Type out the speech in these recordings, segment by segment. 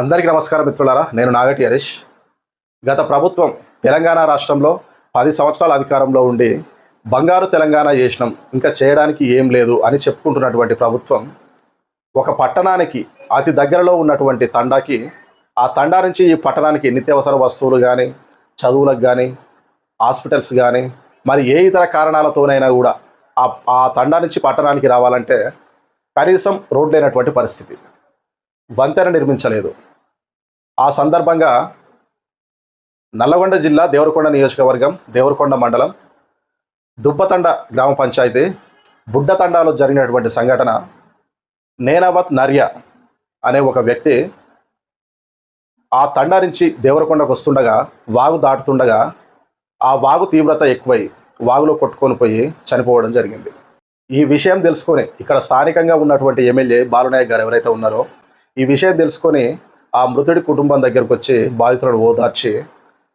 అందరికీ నమస్కారం మిత్రులారా, నేను నాగటి హరీష్. గత ప్రభుత్వం తెలంగాణ రాష్ట్రంలో 10 సంవత్సరాల అధికారంలో ఉండి బంగారు తెలంగాణ చేసినాం, ఇంకా చేయడానికి ఏం లేదు అని చెప్పుకుంటున్నటువంటి ప్రభుత్వం ఒక పట్టణానికి అతి దగ్గరలో ఉన్నటువంటి తండాకి, ఆ తండా నుంచి ఈ పట్టణానికి నిత్యావసర వస్తువులు కానీ, చదువులకు కానీ, హాస్పిటల్స్ కానీ, మరి ఏ ఇతర కారణాలతోనైనా కూడా ఆ తండా నుంచి పట్టణానికి రావాలంటే కనీసం రోడ్ లేనటువంటి పరిస్థితి. వంతెన నిర్మించలేదు. ఆ సందర్భంగా నల్లగొండ జిల్లా దేవరకొండ నియోజకవర్గం, దేవరకొండ మండలం, దుబ్బతండ గ్రామ పంచాయతీ బుడ్డతండాలో జరిగినటువంటి సంఘటన. నేనావత్ నర్య అనే ఒక వ్యక్తి ఆ తండా నుంచి దేవరకొండకు వస్తుండగా, వాగు దాటుతుండగా ఆ వాగు తీవ్రత ఎక్కువై వాగులో కొట్టుకొని పోయి చనిపోవడం జరిగింది. ఈ విషయం తెలుసుకొని ఇక్కడ స్థానికంగా ఉన్నటువంటి ఎమ్మెల్యే బాలునాయక్ గారు ఎవరైతే ఉన్నారో, ఈ విషయం తెలుసుకొని ఆ మృతుడి కుటుంబం దగ్గరకు వచ్చి బాధితులను ఓదార్చి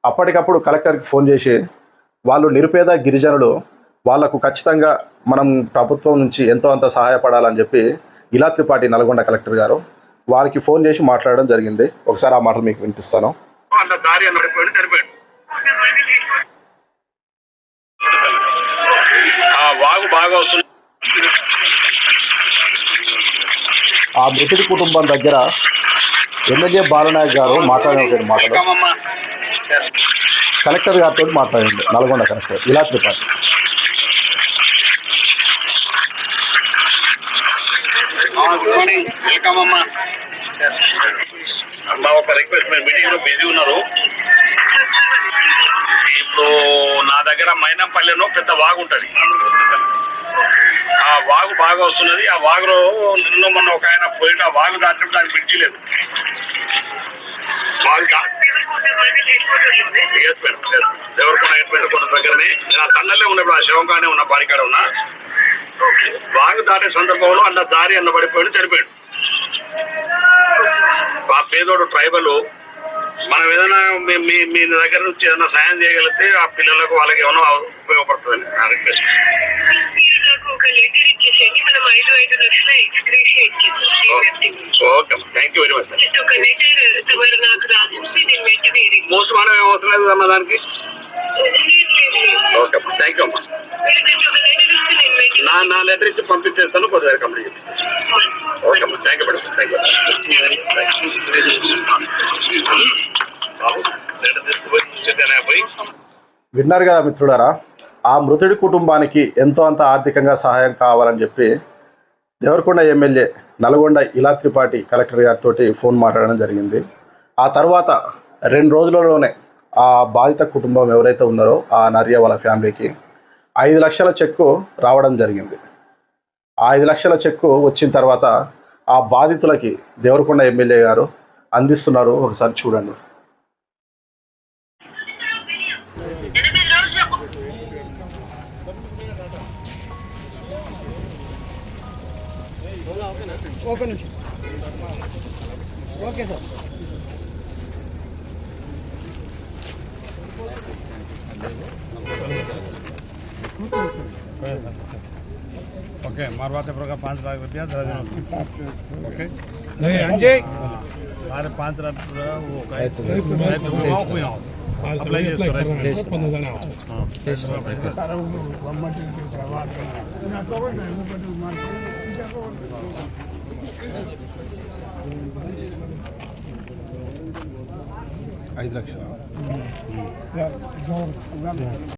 అప్పటికప్పుడు కలెక్టర్కి ఫోన్ చేసి, వాళ్ళు నిరుపేద గిరిజనులు, వాళ్లకు ఖచ్చితంగా మనం ప్రభుత్వం నుంచి ఎంతో అంత సహాయపడాలని చెప్పి ఇలా త్రిపాఠి నల్గొండ కలెక్టర్ గారు వారికి ఫోన్ చేసి మాట్లాడడం జరిగింది. ఒకసారి ఆ మాటలు మీకు వినిపిస్తాను. ఆ మృతుడి కుటుంబం దగ్గర ఎమ్మెల్యే బాలనాయక్ గారు మాట్లాడిన మాటలు కలెక్టర్ గారితో మాట్లాడింది. నల్గొండ కలెక్టర్ ఇలా త్రిపాఠి. ఒక రిక్వెస్ట్, మీరు మీటింగ్ లో బిజీ ఉన్నారు. ఇప్పుడు నా దగ్గర మైనంపల్లెలో పెద్ద వాగు ఉంటుంది. ఆ వాగు బాగా వస్తున్నది. ఆ వాగులో నిన్న మొన్న ఒక ఆయన పోయి ఆ వాగు దాటినప్పుడు దానికి బ్రిడ్జి లేదు. దేవరకొండ కొండ దగ్గరనే నేను ఆ తండలే ఉన్నప్పుడు, ఆ శివంగానే ఉన్న బాడికాడ ఉన్నా. వాగు దాటే సందర్భంలో అన్న దారి అన్న పడిపోయాడు, చనిపోయాడు. ఆ పేదోడు ట్రైబల్. మనం ఏదైనా మీ దగ్గర నుంచి ఏదైనా సాయం చేయగలిగితే ఆ పిల్లలకు వాళ్ళకి ఏమైనా ఉపయోగపడుతుంది. Okay, thank you very much. Most మనం ఏం అవసరం లేదు అన్న దానికి. ఓకే, థ్యాంక్ యూ అమ్మా. నా లెటర్ ఇచ్చి పంపించేస్తాను, కొద్దిగా కంప్లీట్ చేయించాను. ఓకే అమ్మా, thank you madam. Thank you. విన్నారు కదా మిత్రులారా, ఆ మృతుడి కుటుంబానికి ఎంతో అంత ఆర్థికంగా సహాయం కావాలని చెప్పి దేవరకొండ ఎమ్మెల్యే నల్గొండ ఇలా త్రిపాఠి కలెక్టర్ గారితో ఫోన్ మాట్లాడడం జరిగింది. ఆ తర్వాత 2 రోజులలోనే ఆ బాధిత కుటుంబం ఎవరైతే ఉన్నారో ఆ నర్య వాళ్ళ ఫ్యామిలీకి 5 లక్షల చెక్కు రావడం జరిగింది. ఆ 5 లక్షల చెక్కు వచ్చిన తర్వాత ఆ బాధితులకి దేవరకొండ ఎమ్మెల్యే గారు అందిస్తున్నారు. ఒకసారి చూడండి. ఓకే నిమిషం. Okay sir. ओके मारवाते प्रकार 5 लाख रुपया दर्जन ओके नहीं अंजय सारे 5 लाख वो अप्लाई $5 లక్షలు.